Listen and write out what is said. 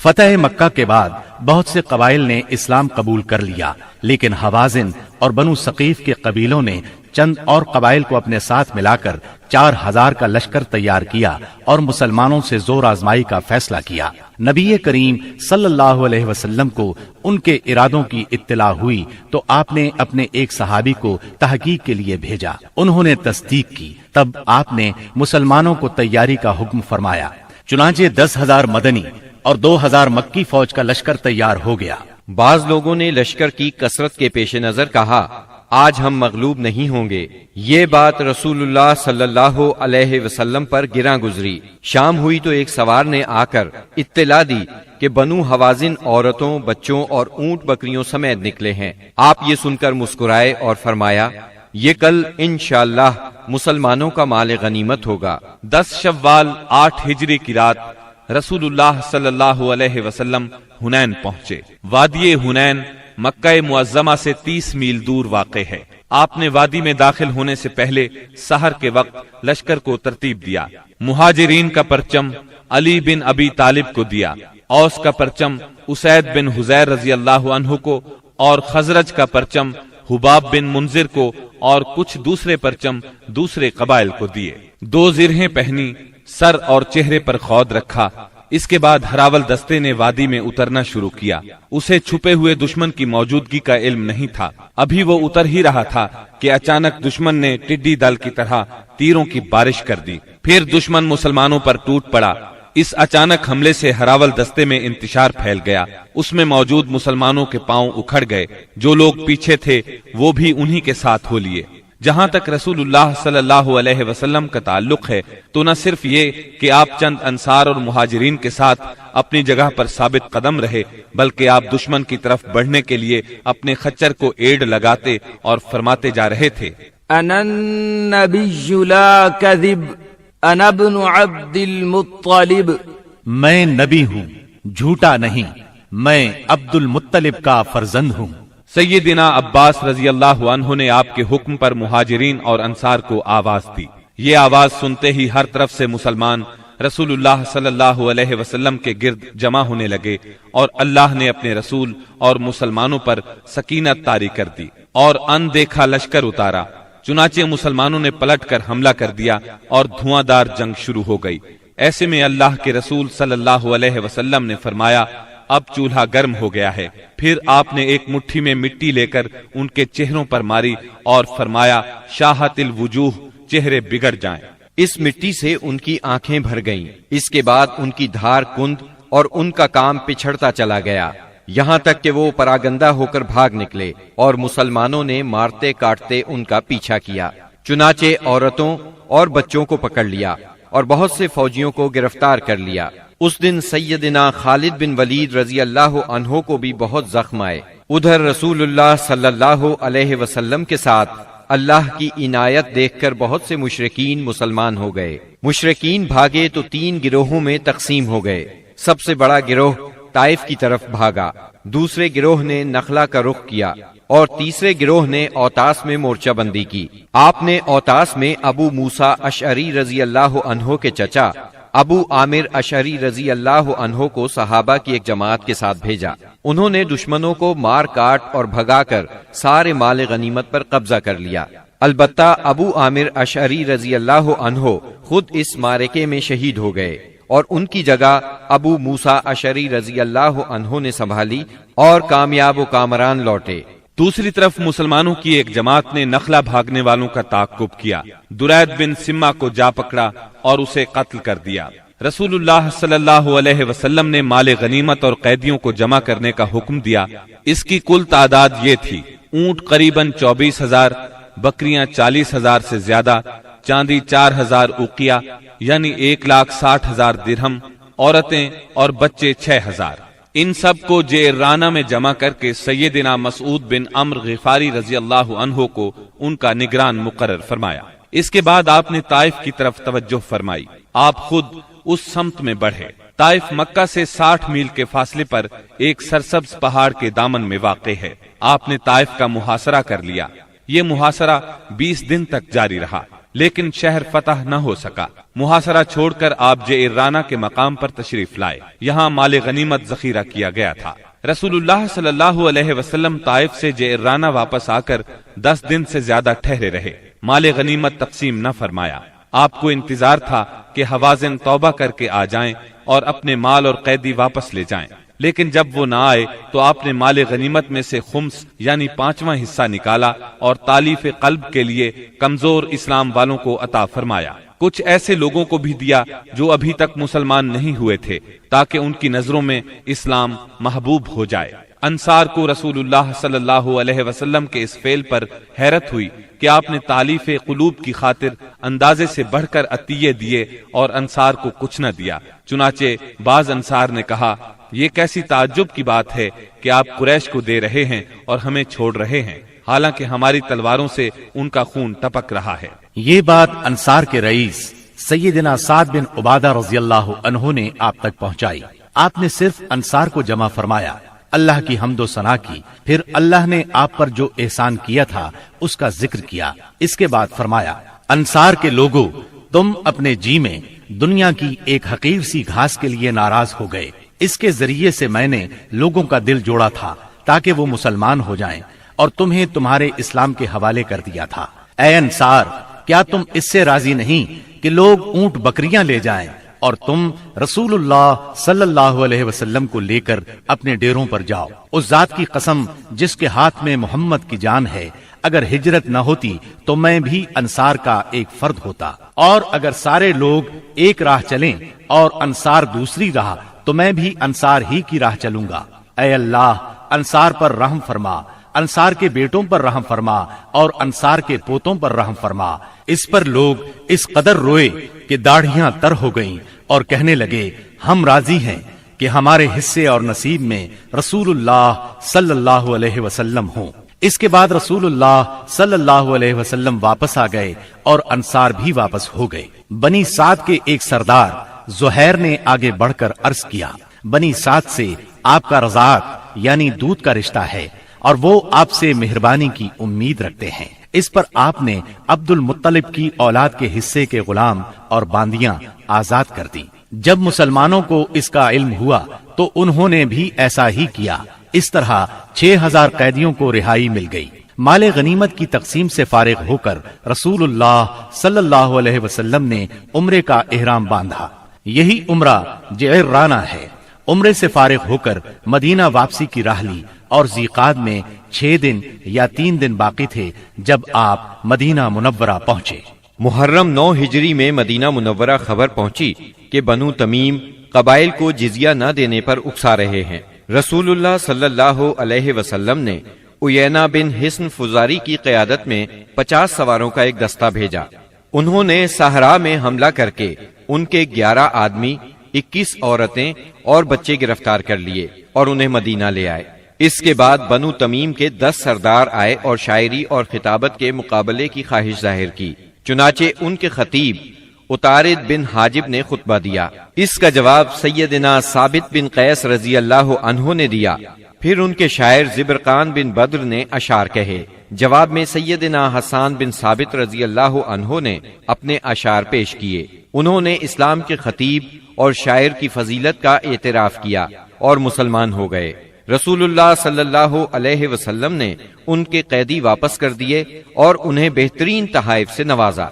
فتح مکہ کے بعد بہت سے قبائل نے اسلام قبول کر لیا، لیکن حوازن اور بنو ثقیف کے قبیلوں نے چند اور قبائل کو اپنے ساتھ ملا کر 4000 کا لشکر تیار کیا اور مسلمانوں سے زور آزمائی کا فیصلہ کیا۔ نبی کریم صلی اللہ علیہ وسلم کو ان کے ارادوں کی اطلاع ہوئی تو آپ نے اپنے ایک صحابی کو تحقیق کے لیے بھیجا۔ انہوں نے تصدیق کی، تب آپ نے مسلمانوں کو تیاری کا حکم فرمایا۔ چنانچہ 10,000 مدنی اور 2,000 مکی فوج کا لشکر تیار ہو گیا۔ بعض لوگوں نے لشکر کی کثرت کے پیش نظر کہا، آج ہم مغلوب نہیں ہوں گے۔ یہ بات رسول اللہ صلی اللہ علیہ وسلم پر گراں گزری۔ شام ہوئی تو ایک سوار نے آ کر اطلاع دی کہ بنو حوازن عورتوں، بچوں اور اونٹ بکریوں سمیت نکلے ہیں۔ آپ یہ سن کر مسکرائے اور فرمایا، یہ کل انشاءاللہ مسلمانوں کا مال غنیمت ہوگا۔ 10 شوال 8 ہجری کی رات رسول اللہ صلی اللہ علیہ وسلم حنین پہنچے۔ وادی حنین مکہ معظمہ سے 30 میل دور واقع ہے۔ آپ نے وادی میں داخل ہونے سے پہلے سحر کے وقت لشکر کو ترتیب دیا۔ مہاجرین کا پرچم علی بن ابی طالب کو دیا، اوس کا پرچم اسید بن حضیر رضی اللہ عنہ کو، اور خزرج کا پرچم حباب بن منذر کو، اور کچھ دوسرے پرچم دوسرے قبائل کو دیے۔ 2 زرہیں پہنی، سر اور چہرے پر خود رکھا۔ اس کے بعد ہراول دستے نے وادی میں اترنا شروع کیا۔ اسے چھپے ہوئے دشمن کی موجودگی کا علم نہیں تھا۔ ابھی وہ اتر ہی رہا تھا کہ اچانک دشمن نے ٹڈی دل کی طرح تیروں کی بارش کر دی۔ پھر دشمن مسلمانوں پر ٹوٹ پڑا۔ اس اچانک حملے سے ہراول دستے میں انتشار پھیل گیا۔ اس میں موجود مسلمانوں کے پاؤں اکھڑ گئے۔ جو لوگ پیچھے تھے وہ بھی انہی کے ساتھ ہو لیے۔ جہاں تک رسول اللہ صلی اللہ علیہ وسلم کا تعلق ہے تو نہ صرف یہ کہ آپ چند انصار اور مہاجرین کے ساتھ اپنی جگہ پر ثابت قدم رہے، بلکہ آپ دشمن کی طرف بڑھنے کے لیے اپنے خچر کو ایڑ لگاتے اور فرماتے جا رہے تھے، انا النبی لا کذب انا ابن عبد المطلب، میں نبی ہوں، جھوٹا نہیں، میں عبد المطلب کا فرزند ہوں۔ سیدنا عباس رضی اللہ عنہ نے آپ کے حکم پر مہاجرین اور انصار کو آواز دی۔ یہ آواز سنتے ہی ہر طرف سے مسلمان رسول اللہ صلی اللہ علیہ وسلم کے گرد جمع ہونے لگے، اور اللہ نے اپنے رسول اور مسلمانوں پر سکینت طاری کر دی اور اندیکھا لشکر اتارا۔ چنانچہ مسلمانوں نے پلٹ کر حملہ کر دیا اور دھواں دار جنگ شروع ہو گئی۔ ایسے میں اللہ کے رسول صلی اللہ علیہ وسلم نے فرمایا، اب چولہا گرم ہو گیا ہے۔ پھر آپ نے ایک مٹھی میں مٹی لے کر ان کے چہروں پر ماری اور فرمایا، شاہت الوجوہ، چہرے بگڑ جائیں۔ اس مٹی سے ان کی آنکھیں بھر گئیں۔ اس کے بعد ان کی دھار کند اور ان کا کام پچھڑتا چلا گیا، یہاں تک کہ وہ پراگندہ ہو کر بھاگ نکلے، اور مسلمانوں نے مارتے کاٹتے ان کا پیچھا کیا۔ چنانچہ عورتوں اور بچوں کو پکڑ لیا اور بہت سے فوجیوں کو گرفتار کر لیا۔ اس دن سیدنا خالد بن ولید رضی اللہ عنہ کو بھی بہت زخم آئے۔ ادھر رسول اللہ صلی اللہ علیہ وسلم کے ساتھ اللہ کی عنایت دیکھ کر بہت سے مشرکین مسلمان ہو گئے۔ مشرکین بھاگے تو 3 گروہوں میں تقسیم ہو گئے۔ سب سے بڑا گروہ طائف کی طرف بھاگا، دوسرے گروہ نے نخلا کا رخ کیا، اور تیسرے گروہ نے اوتاس میں مورچہ بندی کی۔ آپ نے اوتاس میں ابو موسیٰ اشعری رضی اللہ عنہ کے چچا ابو عامر اشعری رضی اللہ عنہ کو صحابہ کی ایک جماعت کے ساتھ بھیجا۔ انہوں نے دشمنوں کو مار کاٹ اور بھگا کر سارے مال غنیمت پر قبضہ کر لیا۔ البتہ ابو عامر اشعری رضی اللہ عنہ خود اس معرکے میں شہید ہو گئے، اور ان کی جگہ ابو موسیٰ اشعری رضی اللہ عنہ نے سنبھالی اور کامیاب و کامران لوٹے۔ دوسری طرف مسلمانوں کی ایک جماعت نے نخلا بھاگنے والوں کا تعاقب کیا، درید بن سما کو جا پکڑا اور اسے قتل کر دیا۔ رسول اللہ صلی اللہ علیہ وسلم نے مال غنیمت اور قیدیوں کو جمع کرنے کا حکم دیا۔ اس کی کل تعداد یہ تھی، اونٹ قریباً 24,000، بکریاں 40,000 سے زیادہ، چاندی 4,000 اوقیہ یعنی 1,60,000 درہم، عورتیں اور بچے 6,000۔ ان سب کو جعرانہ میں جمع کر کے سیدنا مسعود بن عمرو غفاری رضی اللہ عنہ کو ان کا نگران مقرر فرمایا۔ اس کے بعد آپ نے طائف کی طرف توجہ فرمائی۔ آپ خود اس سمت میں بڑھے۔ طائف مکہ سے 60 میل کے فاصلے پر ایک سرسبز پہاڑ کے دامن میں واقع ہے۔ آپ نے طائف کا محاصرہ کر لیا۔ یہ محاصرہ 20 دن تک جاری رہا، لیکن شہر فتح نہ ہو سکا۔ محاصرہ چھوڑ کر آپ جعرانہ کے مقام پر تشریف لائے، یہاں مال غنیمت ذخیرہ کیا گیا تھا۔ رسول اللہ صلی اللہ علیہ وسلم طائف سے جعرانہ واپس آ کر 10 دن سے زیادہ ٹھہرے رہے، مال غنیمت تقسیم نہ فرمایا۔ آپ کو انتظار تھا کہ حوازن توبہ کر کے آ جائیں اور اپنے مال اور قیدی واپس لے جائیں، لیکن جب وہ نہ آئے تو آپ نے مال غنیمت میں سے خمس یعنی 5واں حصہ نکالا اور تالیف قلب کے لیے کمزور اسلام والوں کو عطا فرمایا۔ کچھ ایسے لوگوں کو بھی دیا جو ابھی تک مسلمان نہیں ہوئے تھے، تاکہ ان کی نظروں میں اسلام محبوب ہو جائے۔ انصار کو رسول اللہ صلی اللہ علیہ وسلم کے اس فعل پر حیرت ہوئی کہ آپ نے تالیف قلوب کی خاطر اندازے سے بڑھ کر عطیے دیے اور انصار کو کچھ نہ دیا۔ چنانچہ بعض انصار نے کہا، یہ کیسی تعجب کی بات ہے کہ آپ قریش کو دے رہے ہیں اور ہمیں چھوڑ رہے ہیں، حالانکہ ہماری تلواروں سے ان کا خون ٹپک رہا ہے۔ یہ بات انصار کے رئیس سیدنا سعد بن عبادہ رضی اللہ عنہ نے آپ تک پہنچائی۔ آپ نے صرف انصار کو جمع فرمایا، اللہ کی حمد و ثنا کی، پھر اللہ نے آپ پر جو احسان کیا تھا اس کا ذکر کیا۔ اس کے بعد فرمایا، انصار کے لوگوں، تم اپنے جی میں دنیا کی ایک حقیر سی گھاس کے لیے ناراض ہو گئے۔ اس کے ذریعے سے میں نے لوگوں کا دل جوڑا تھا تاکہ وہ مسلمان ہو جائیں اور تمہیں تمہارے اسلام کے حوالے کر دیا تھا۔ اے انصار، کیا تم اس سے راضی نہیں کہ لوگ اونٹ بکریاں لے جائیں اور تم رسول اللہ صلی اللہ علیہ وسلم کو لے کر اپنے ڈیروں پر جاؤ؟ اس ذات کی قسم جس کے ہاتھ میں محمد کی جان ہے، اگر ہجرت نہ ہوتی تو میں بھی انصار کا ایک فرد ہوتا، اور اگر سارے لوگ ایک راہ چلیں اور انصار دوسری راہ تو میں بھی انصار ہی کی راہ چلوں گا۔ اے اللہ، انصار پر رحم فرما، انصار کے بیٹوں پر رحم فرما اور انصار کے پوتوں پر رحم فرما۔ اس پر لوگ اس قدر روئے کہ داڑھیاں تر ہو گئیں اور کہنے لگے، ہم راضی ہیں کہ ہمارے حصے اور نصیب میں رسول اللہ صلی اللہ علیہ وسلم ہوں۔ اس کے بعد رسول اللہ صلی اللہ علیہ وسلم واپس آ گئے اور انصار بھی واپس ہو گئے۔ بنی سعد کے ایک سردار زہیر نے آگے بڑھ کر عرض کیا، بنی سعد سے آپ کا رضاعت یعنی دودھ کا رشتہ ہے اور وہ آپ سے مہربانی کی امید رکھتے ہیں۔ اس پر آپ نے عبد المطلب کی اولاد کے حصے کے غلام اور باندیاں آزاد کر دی۔ جب مسلمانوں کو اس کا علم ہوا تو انہوں نے بھی ایسا ہی کیا۔ اس طرح 6000 قیدیوں کو رہائی مل گئی۔ مال غنیمت کی تقسیم سے فارغ ہو کر رسول اللہ صلی اللہ علیہ وسلم نے عمرے کا احرام باندھا۔ یہی عمرہ جعرانہ ہے۔ عمرے سے فارغ ہو کر مدینہ واپسی کی راہ لی اور ذیقعد میں 6 دن یا 3 دن باقی تھے جب آپ مدینہ منورہ پہنچے۔ محرم 9 ہجری میں مدینہ منورہ خبر پہنچی کہ بنو تمیم قبائل کو جزیہ نہ دینے پر اکسا رہے ہیں۔ رسول اللہ صلی اللہ علیہ وسلم نے عیینہ بن حصن فزاری کی قیادت میں 50 سواروں کا ایک دستہ بھیجا۔ انہوں نے صحرا میں حملہ کر کے ان کے 11 آدمی، 21 عورتیں اور بچے گرفتار کر لیے اور انہیں مدینہ لے آئے۔ اس کے بعد بنو تمیم کے 10 سردار آئے اور شاعری اور خطابت کے مقابلے کی خواہش ظاہر کی۔ چنانچہ ان کے خطیب اتارد بن حاجب نے خطبہ دیا۔ اس کا جواب سیدنا ثابت بن قیس رضی اللہ عنہ نے دیا۔ پھر ان کے شاعر زبرقان بن بدر نے اشعار کہے۔ جواب میں سیدنا حسان بن ثابت رضی اللہ عنہ نے اپنے اشعار پیش کیے۔ انہوں نے اسلام کے خطیب اور شاعر کی فضیلت کا اعتراف کیا اور مسلمان ہو گئے۔ رسول اللہ صلی اللہ علیہ وسلم نے ان کے قیدی واپس کر دیے اور انہیں بہترین تحائف سے نوازا۔